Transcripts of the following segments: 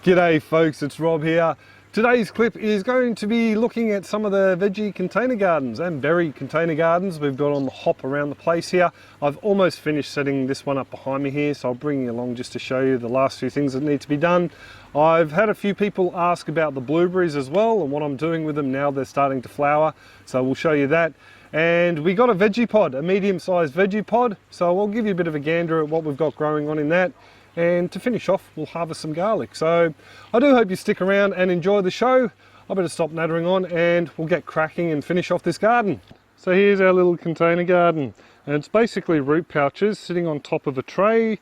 G'day folks, it's Rob here. Today's clip is going to be looking at some of the veggie container gardens and berry container gardens we've got on the hop around the place here. I've almost finished setting this one up behind me here, so I'll bring you along just to show you the last few things that need to be done. I've had a few people ask about the blueberries as well and what I'm doing with them now they're starting to flower, so we'll show you that. And we got a Vegepod, a medium-sized Vegepod, so I'll give you a bit of a gander at what we've got growing on in that. And to finish off, we'll harvest some garlic. So I do hope you stick around and enjoy the show. I better stop nattering on and we'll get cracking and finish off this garden. So here's our little container garden. And it's basically root pouches sitting on top of a tray,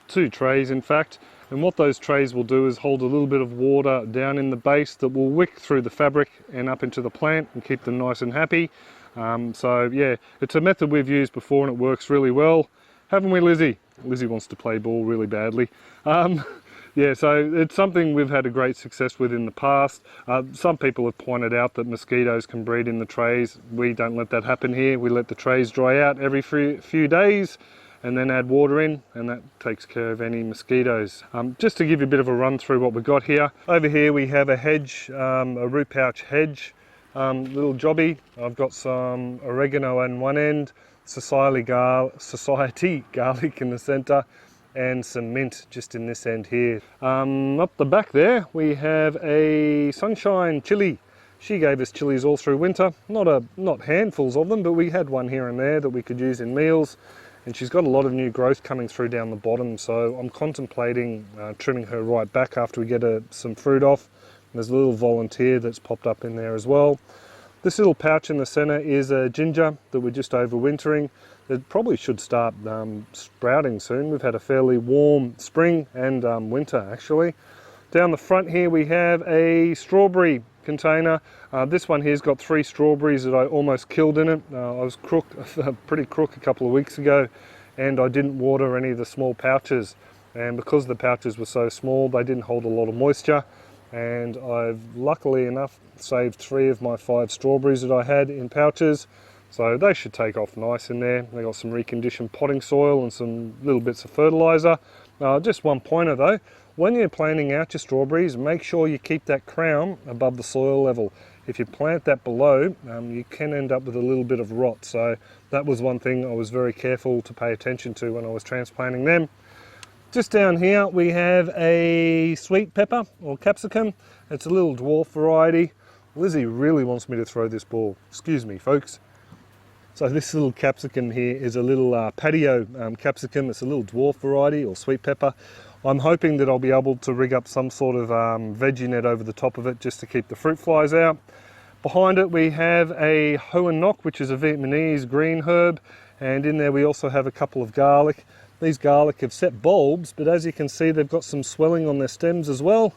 two trays in fact. And what those trays will do is hold a little bit of water down in the base that will wick through the fabric and up into the plant and keep them nice and happy. So yeah, it's a method we've used before and it works really well. Haven't we, Lizzie? Lizzie wants to play ball really badly. Yeah, so it's something we've had a great success with in the past. Some people have pointed out that mosquitoes can breed in the trays. We don't let that happen here. We let the trays dry out every few days and then add water in, and that takes care of any mosquitoes. Just to give you a bit of a run through what we've got here. Over here we have a hedge, a root pouch hedge, little jobby. I've got some oregano on one end, society garlic in the centre, and some mint just in this end here. Up the back there we have a sunshine chilli. She gave us chilies all through winter, not handfuls of them, but we had one here and there that we could use in meals, and she's got a lot of new growth coming through down the bottom, so I'm contemplating trimming her right back after we get some fruit off. There's a little volunteer that's popped up in there as well. This little pouch in the centre is a ginger that we're just overwintering. It probably should start sprouting soon. We've had a fairly warm spring and winter actually. Down the front here we have a strawberry container. This one here's got 3 strawberries that I almost killed in it. I was pretty crook a couple of weeks ago and I didn't water any of the small pouches. And because the pouches were so small, they didn't hold a lot of moisture. And I've luckily enough saved 3 of my 5 strawberries that I had in pouches, so they should take off nice in there. They got some reconditioned potting soil and some little bits of fertilizer. Just one pointer though, when you're planting out your strawberries, make sure you keep that crown above the soil level. If you plant that below, you can end up with a little bit of rot, so that was one thing I was very careful to pay attention to when I was transplanting them. Just down here we have a sweet pepper or capsicum. It's a little dwarf variety. Lizzie really wants me to throw this ball. Excuse me folks. So this little capsicum here is a little patio capsicum. It's a little dwarf variety or sweet pepper. I'm hoping that I'll be able to rig up some sort of veggie net over the top of it just to keep the fruit flies out. Behind it we have a hoa nok, which is a Vietnamese green herb, and in there we also have a couple of garlic. These garlic have set bulbs, but as you can see they've got some swelling on their stems as well.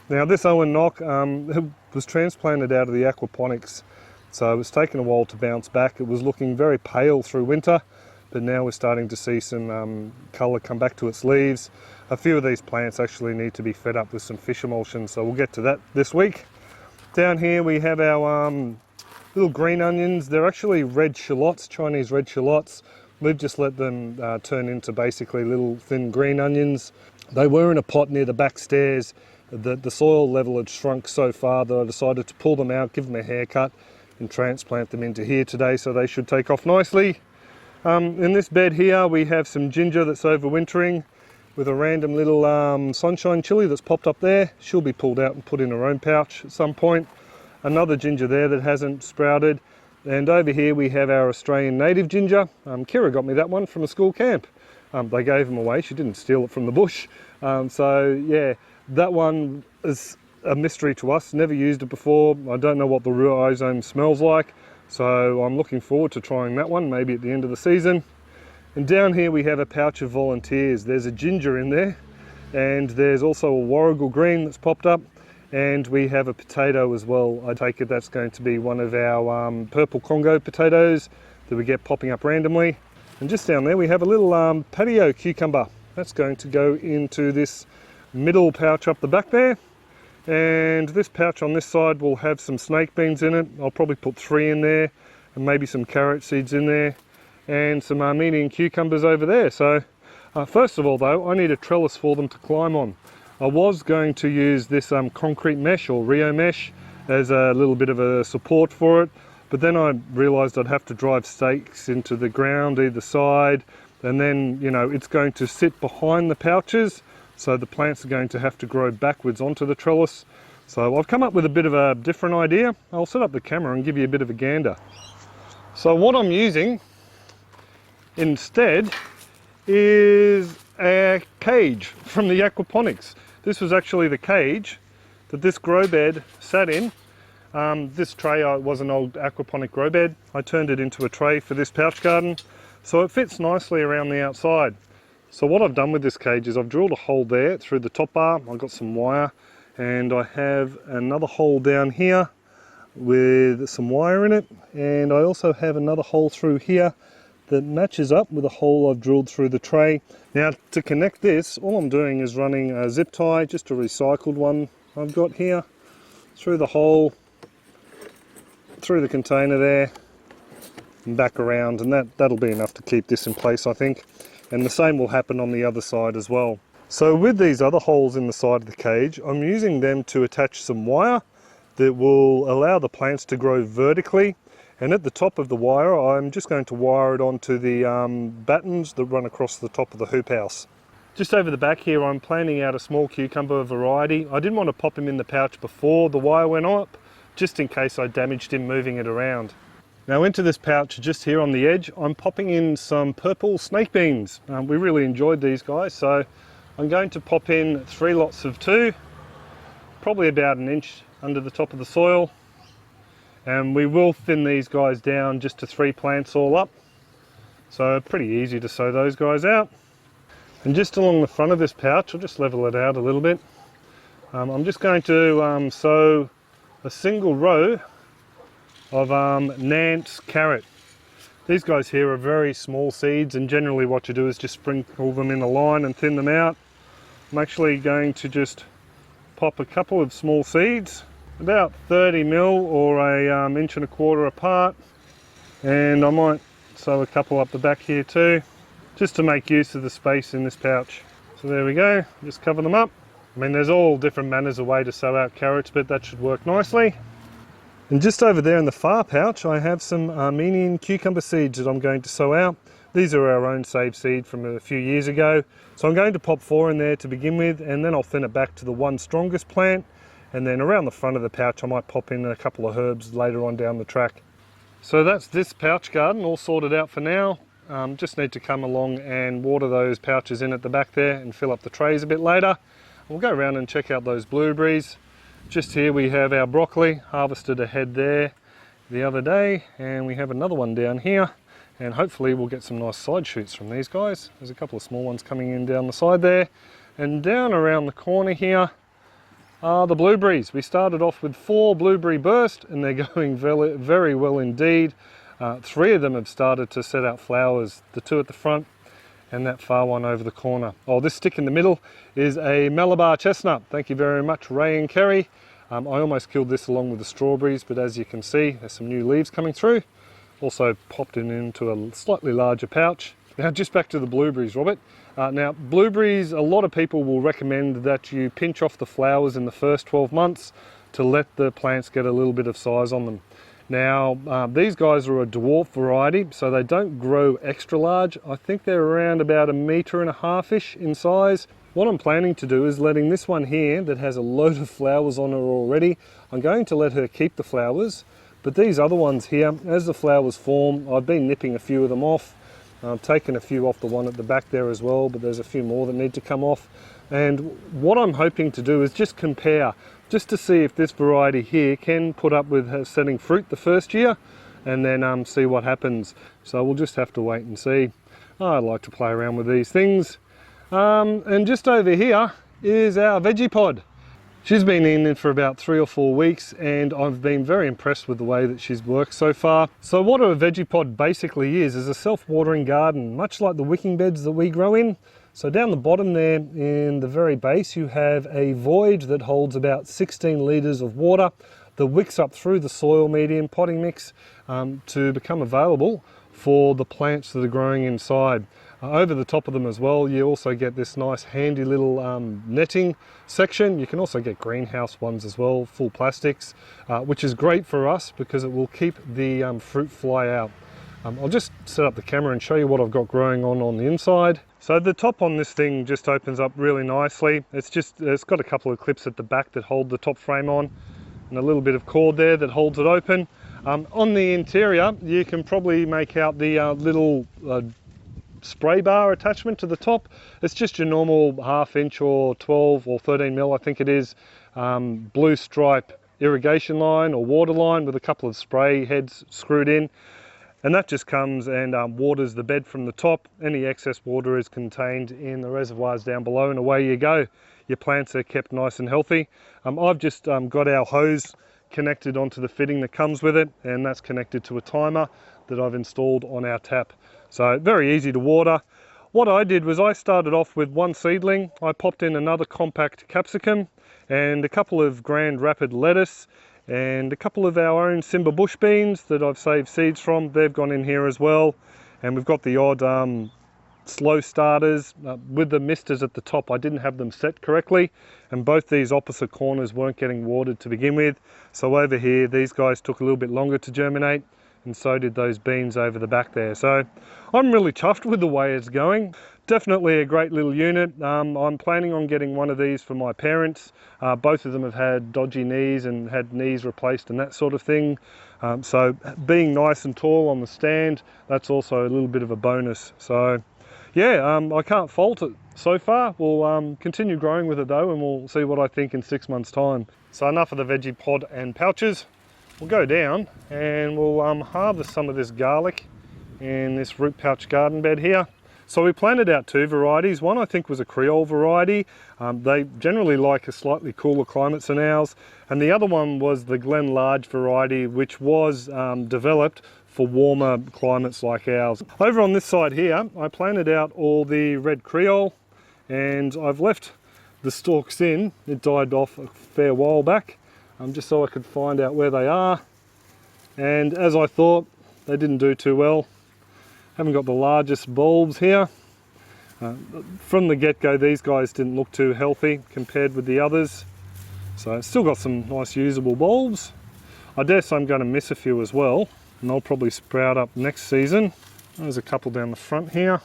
Now this hoa nok was transplanted out of the Aquaponics, so it's taken a while to bounce back. It was looking very pale through winter, but now we're starting to see some colour come back to its leaves. A few of these plants actually need to be fed up with some fish emulsion, so we'll get to that this week. Down here we have our little green onions. They're actually red shallots, Chinese red shallots. We've just let them turn into basically little thin green onions. They were in a pot near the back stairs. The soil level had shrunk so far that I decided to pull them out, give them a haircut and transplant them into here today, so they should take off nicely. In this bed here we have some ginger that's overwintering with a random little sunshine chilli that's popped up there. She'll be pulled out and put in her own pouch at some point. Another ginger there that hasn't sprouted. And over here we have our Australian native ginger. Kira got me that one from a school camp. They gave them away, she didn't steal it from the bush. So yeah, that one is a mystery to us, never used it before. I don't know what the rhizome smells like, so I'm looking forward to trying that one, maybe at the end of the season. And down here we have a pouch of volunteers. There's a ginger in there, and there's also a warrigal green that's popped up. And we have a potato as well. I take it that's going to be one of our purple Congo potatoes that we get popping up randomly. And just down there we have a little patio cucumber. That's going to go into this middle pouch up the back there. And this pouch on this side will have some snake beans in it. I'll probably put 3 in there and maybe some carrot seeds in there and some Armenian cucumbers over there. So first of all though, I need a trellis for them to climb on. I was going to use this concrete mesh or Rio mesh as a little bit of a support for it, but then I realised I'd have to drive stakes into the ground either side, and then, you know, it's going to sit behind the pouches, so the plants are going to have to grow backwards onto the trellis. So I've come up with a bit of a different idea. I'll set up the camera and give you a bit of a gander. So what I'm using instead is a cage from the Aquaponics. This was actually the cage that this grow bed sat in. This tray was an old aquaponic grow bed. I turned it into a tray for this pouch garden, so it fits nicely around the outside. So what I've done with this cage is I've drilled a hole there through the top bar. I've got some wire, and I have another hole down here with some wire in it, and I also have another hole through here that matches up with a hole I've drilled through the tray. Now, to connect this, all I'm doing is running a zip tie, just a recycled one I've got here, through the hole, through the container there, and back around, and that'll be enough to keep this in place, I think. And the same will happen on the other side as well. So with these other holes in the side of the cage, I'm using them to attach some wire that will allow the plants to grow vertically. And at the top of the wire, I'm just going to wire it onto the battens that run across the top of the hoop house. Just over the back here, I'm planting out a small cucumber variety. I didn't want to pop him in the pouch before the wire went up, just in case I damaged him moving it around. Now into this pouch just here on the edge, I'm popping in some purple snake beans. We really enjoyed these guys, so I'm going to pop in 3 lots of 2, probably about 1 inch under the top of the soil. And we will thin these guys down just to 3 plants all up. So pretty easy to sow those guys out. And just along the front of this pouch, I'll just level it out a little bit. I'm just going to sow a single row of Nance carrot. These guys here are very small seeds, and generally what you do is just sprinkle them in a line and thin them out. I'm actually going to just pop a couple of small seeds, about 30 mil or a 1.25 inches apart, and I might sow a couple up the back here too, just to make use of the space in this pouch. So there we go, just cover them up. I mean, there's all different manners of way to sow out carrots, but that should work nicely. And just over there in the far pouch, I have some Armenian cucumber seeds that I'm going to sow out. These are our own saved seed from a few years ago. So I'm going to pop 4 in there to begin with, and then I'll thin it back to the 1 strongest plant. And then around the front of the pouch, I might pop in a couple of herbs later on down the track. So that's this pouch garden all sorted out for now. Just need to come along and water those pouches in at the back there and fill up the trays a bit later. We'll go around and check out those blueberries. Just here we have our broccoli, harvested a head there the other day, and we have another one down here, and hopefully we'll get some nice side shoots from these guys. There's a couple of small ones coming in down the side there, and down around the corner here are the blueberries. We started off with 4 blueberry bursts, and they're going very, very well indeed. 3 of them have started to set out flowers, the 2 at the front and that far one over the corner. Oh, this stick in the middle is a Malabar chestnut. Thank you very much, Ray and Kerry. I almost killed this along with the strawberries, but as you can see, there's some new leaves coming through. Also popped it into a slightly larger pouch. Now just back to the blueberries, Robert. Now blueberries, a lot of people will recommend that you pinch off the flowers in the first 12 months to let the plants get a little bit of size on them. Now these guys are a dwarf variety, so they don't grow extra large. I think they're around about 1.5 meters-ish in size. What I'm planning to do is letting this one here that has a load of flowers on her already, I'm going to let her keep the flowers, but these other ones here, as the flowers form, I've been nipping a few of them off. I've taken a few off the one at the back there as well, but there's a few more that need to come off. And what I'm hoping to do is just compare, just to see if this variety here can put up with her setting fruit the first year, and then see what happens. So we'll just have to wait and see. I like to play around with these things. And just over here is our Vegepod. She's been in for about 3 or 4 weeks, and I've been very impressed with the way that she's worked so far. So what a Vegepod basically is a self-watering garden, much like the wicking beds that we grow in. So down the bottom there in the very base, you have a void that holds about 16 litres of water that wicks up through the soil medium potting mix to become available for the plants that are growing inside. Over the top of them as well, you also get this nice handy little netting section. You can also get greenhouse ones as well, full plastics, which is great for us because it will keep the fruit fly out. I'll just set up the camera and show you what I've got growing on the inside. So the top on this thing just opens up really nicely. It's got a couple of clips at the back that hold the top frame on, and a little bit of cord there that holds it open. On the interior, you can probably make out the little spray bar attachment to the top. It's just your normal 1/2 inch or 12 or 13 mil, I think it is, blue stripe irrigation line or water line with a couple of spray heads screwed in. And that just comes and waters the bed from the top. Any excess water is contained in the reservoirs down below, and away you go. Your plants are kept nice and healthy. I've just got our hose connected onto the fitting that comes with it, and that's connected to a timer that I've installed on our tap. So very easy to water. What I did was I started off with one seedling. I popped in another compact capsicum and a couple of Grand Rapid lettuce and a couple of our own Simba bush beans that I've saved seeds from. They've gone in here as well. And we've got the odd slow starters with the misters at the top. I didn't have them set correctly, and both these opposite corners weren't getting watered to begin with. So over here, these guys took a little bit longer to germinate, and so did those beans over the back there. So I'm really chuffed with the way it's going. Definitely a great little unit. I'm planning on getting one of these for my parents. Both of them have had dodgy knees and had knees replaced and that sort of thing. So being nice and tall on the stand, that's also a little bit of a bonus. So yeah, I can't fault it so far. We'll continue growing with it though, and we'll see what I think in 6 months' time. So enough of the Vegepod and pouches. We'll go down and we'll harvest some of this garlic in this root pouch garden bed here. So we planted out 2 varieties. One I think was a Creole variety. They generally like a slightly cooler climates than ours. And the other one was the Glen Large variety, which was developed for warmer climates like ours. Over on this side here, I planted out all the red Creole, and I've left the stalks in. It died off a fair while back, just so I could find out where they are. And as I thought, they didn't do too well. Haven't got the largest bulbs here. From the get-go, these guys didn't look too healthy compared with the others. So it's still got some nice usable bulbs. I dare say I'm going to miss a few as well, and they'll probably sprout up next season. There's a couple down the front here.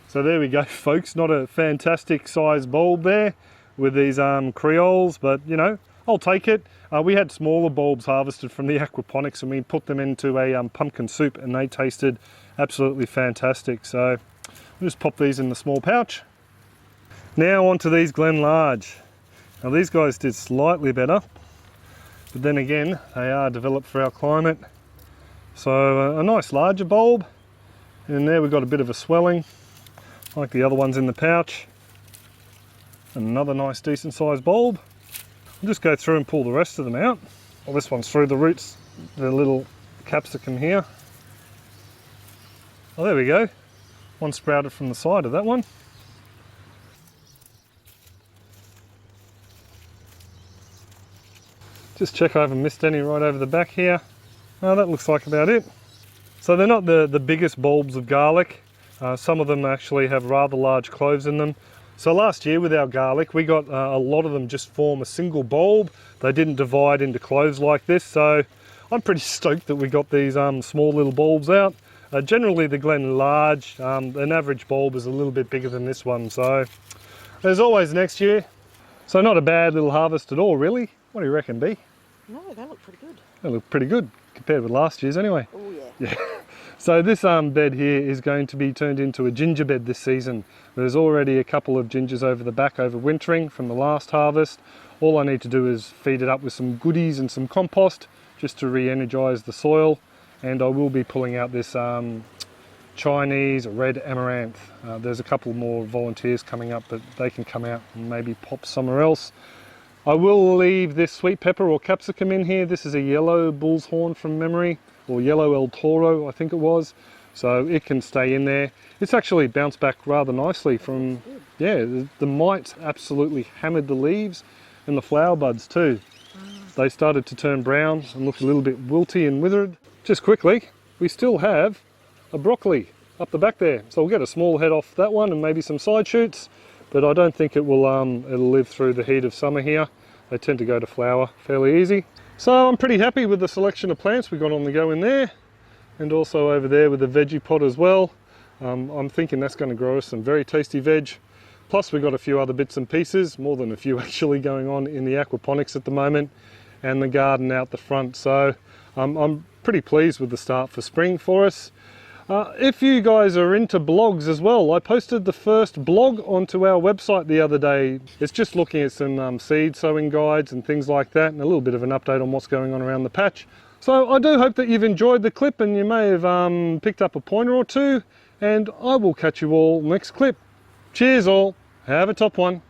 So there we go, folks. Not a fantastic size bulb there with these Creoles, but you know, I'll take it. We had smaller bulbs harvested from the Aquaponics, and we put them into a pumpkin soup, and they tasted absolutely fantastic. So we'll just pop these in the small pouch. Now onto these Glen Large. Now these guys did slightly better, but then again, they are developed for our climate. So a nice larger bulb, and there we've got a bit of a swelling, like the other ones in the pouch. Another nice decent sized bulb. I'll just go through and pull the rest of them out. Well, this one's through the roots, the little capsicum here. Oh, there we go. One sprouted from the side of that one. Just check I haven't missed any right over the back here. Oh, that looks like about it. So they're not the biggest bulbs of garlic. Some of them actually have rather large cloves in them. So last year with our garlic, we got a lot of them just form a single bulb. They didn't divide into cloves like this, so I'm pretty stoked that we got these small little bulbs out. Generally the Glen Large, an average bulb is a little bit bigger than this one, so there's always next year. So not a bad little harvest at all, really. What do you reckon, B? No, they look pretty good. They look pretty good compared with last year's anyway. Oh yeah. Yeah. So this bed here is going to be turned into a ginger bed this season. There's already a couple of gingers over the back overwintering from the last harvest. All I need to do is feed it up with some goodies and some compost just to re-energise the soil. And I will be pulling out this Chinese red amaranth. There's a couple more volunteers coming up, but they can come out and maybe pop somewhere else. I will leave this sweet pepper or capsicum in here. This is a yellow bull's horn from memory, or yellow El Toro, I think it was. So it can stay in there. It's actually bounced back rather nicely from, yeah, the mites absolutely hammered the leaves and the flower buds too. They started to turn brown and look a little bit wilty and withered. Just quickly, we still have a broccoli up the back there. So we'll get a small head off that one and maybe some side shoots, but I don't think it will it'll live through the heat of summer here. They tend to go to flower fairly easy. So I'm pretty happy with the selection of plants we got on the go in there, and also over there with the Vegepod as well. I'm thinking that's going to grow us some very tasty veg. Plus we've got a few other bits and pieces, more than a few actually, going on in the aquaponics at the moment, and the garden out the front. So I'm pretty pleased with the start for spring for us. If you guys are into blogs as well, I posted the first blog onto our website the other day. It's just looking at some seed sowing guides and things like that, and a little bit of an update on what's going on around the patch. So I do hope that you've enjoyed the clip and you may have picked up a pointer or two, and I will catch you all next clip. Cheers all, have a top one.